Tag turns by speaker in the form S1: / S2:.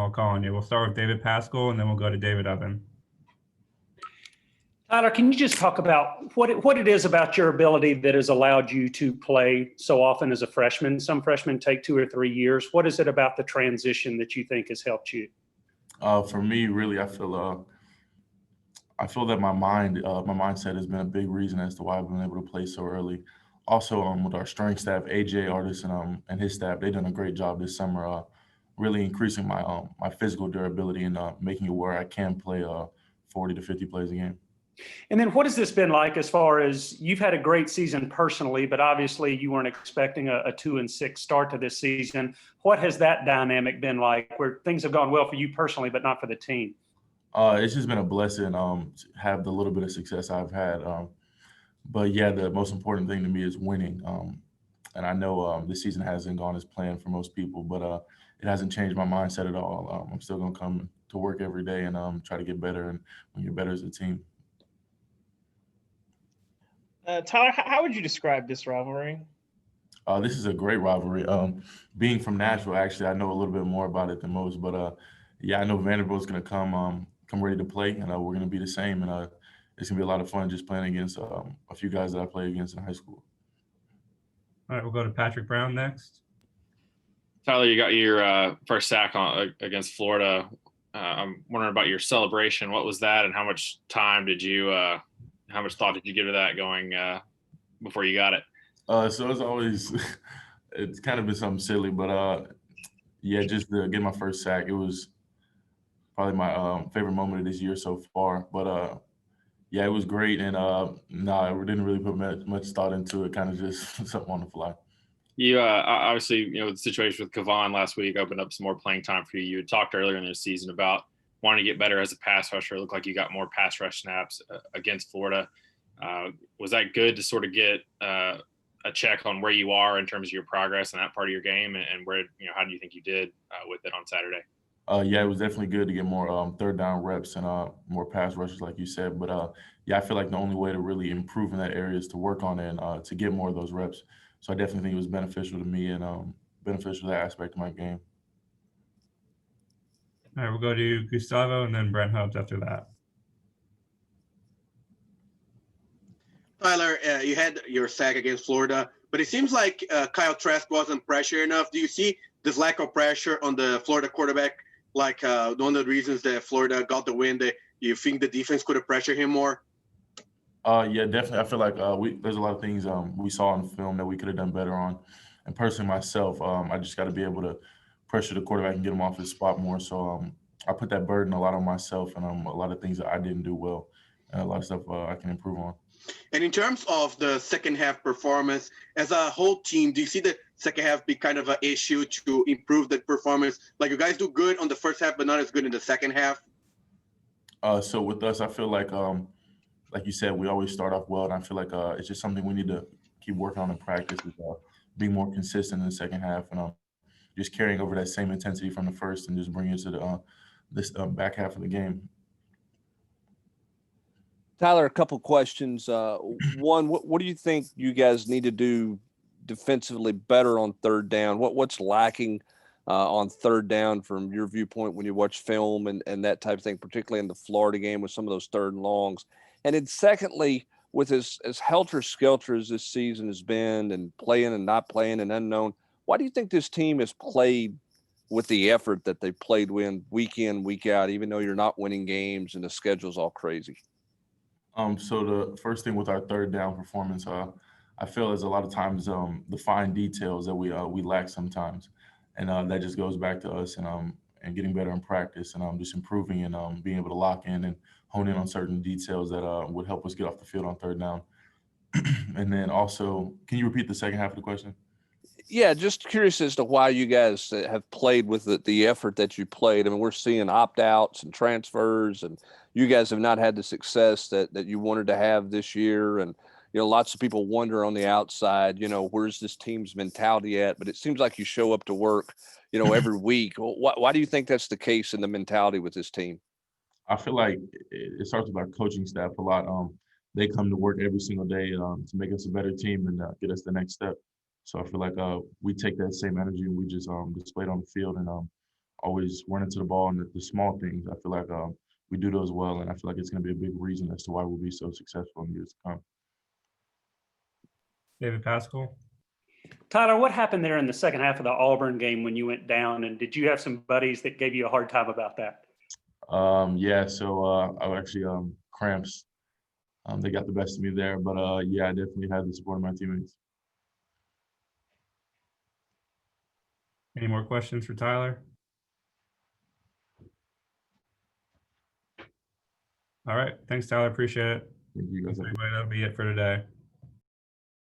S1: I'll call on you. We'll start with David Pascal, and then we'll go to David Oven.
S2: Tyler, can you just talk about what it is about your ability that has allowed you to play so often as a freshman? Some freshmen take 2 or 3 years. What is it about the transition that you think has helped you?
S3: For me, really, I feel that my mindset has been a big reason as to why I've been able to play so early. Also, with our strength staff, AJ Artis and his staff, they've done a great job this summer, really increasing my physical durability and making it where I can play 40 to 50 plays a game.
S2: And then what has this been like as far as you've had a great season personally, but obviously you weren't expecting a 2-6 start to this season. What has that dynamic been like where things have gone well for you personally, but not for the team?
S3: It's just been a blessing to have the little bit of success I've had. But yeah, the most important thing to me is winning. And I know this season hasn't gone as planned for most people, but it hasn't changed my mindset at all. I'm still going to come to work every day and try to get better and when you're better as a team.
S4: Tyler, how would you describe this rivalry?
S3: This is a great rivalry. Being from Nashville, actually, I know a little bit more about it than most. But yeah, I know Vanderbilt's going to come ready to play, and we're going to be the same. And it's going to be a lot of fun just playing against a few guys that I played against in high school.
S1: All right, we'll go to Patrick Brown next.
S5: Tyler, you got your first sack against Florida. I'm wondering about your celebration. What was that, and how much time did you how much thought did you give to that going before you got it?
S3: So it's always it's kind of been something silly, but yeah, just to get my first sack, it was probably my favorite moment of this year so far. But yeah, it was great, and I didn't really put much thought into it. Kind of just something on the fly.
S5: You obviously, the situation with Kavon last week opened up some more playing time for you. You had talked earlier in the season about wanting to get better as a pass rusher. It looked like you got more pass rush snaps against Florida. Was that good to sort of get a check on where you are in terms of your progress in that part of your game, and where, how do you think you did with it on Saturday?
S3: Yeah, it was definitely good to get more third down reps and more pass rushes, like you said. But yeah, I feel like the only way to really improve in that area is to work on it and to get more of those reps. So I definitely think it was beneficial to me and beneficial to that aspect of my game.
S1: All right, we'll go to Gustavo and then Brent Hubbs after that.
S6: Tyler, you had your sack against Florida, but it seems like Kyle Trask wasn't pressured enough. Do you see this lack of pressure on the Florida quarterback like one of the reasons that Florida got the win, that you think the defense could have pressured him more?
S3: Yeah, definitely. I feel like there's a lot of things we saw on film that we could have done better on. And personally, myself, I just got to be able to pressure the quarterback and get him off his spot more. So I put that burden a lot on myself and a lot of things that I didn't do well and a lot of stuff I can improve on.
S6: And in terms of the second half performance, as a whole team, do you see the second half be kind of an issue to improve the performance? Like you guys do good on the first half, but not as good in the second half?
S3: So with us, I feel like you said, we always start off well, and I feel like it's just something we need to keep working on in practice, is being more consistent in the second half and just carrying over that same intensity from the first and just bringing it to this back half of the game.
S7: Tyler, a couple questions. One, what do you think you guys need to do defensively better on third down? What's lacking on third down from your viewpoint when you watch film and that type of thing, particularly in the Florida game with some of those third and longs? And then secondly, with as helter-skelter as this season has been and playing and not playing and unknown, why do you think this team has played with the effort that they played week in, week out, even though you're not winning games and the schedule's all crazy?
S3: So the first thing with our third down performance, I feel is a lot of times the fine details that we lack sometimes, and that just goes back to us and getting better in practice and just improving and being able to lock in and hone in on certain details that would help us get off the field on third down. And then also, can you repeat the second half of the question?
S7: Yeah, just curious as to why you guys have played with the effort that you played. I mean, we're seeing opt-outs and transfers, and you guys have not had the success that you wanted to have this year. And, lots of people wonder on the outside, where's this team's mentality at? But it seems like you show up to work, every week. Why do you think that's the case in the mentality with this team?
S3: I feel like it starts with our coaching staff a lot. They come to work every single day to make us a better team and get us the next step. So I feel like we take that same energy and we just display it on the field. And always running to the ball and the small things. I feel like we do those well, and I feel like it's going to be a big reason as to why we'll be so successful in the years to come.
S1: David Pascal.
S2: Tyler, what happened there in the second half of the Auburn game when you went down? And did you have some buddies that gave you a hard time about that?
S3: Yeah, so I actually cramps. They got the best of me there, but yeah, I definitely had the support of my teammates.
S1: Any more questions for Tyler? All right. Thanks, Tyler. Appreciate it.
S3: Thank you guys.
S1: Anyway, that'll be it for today.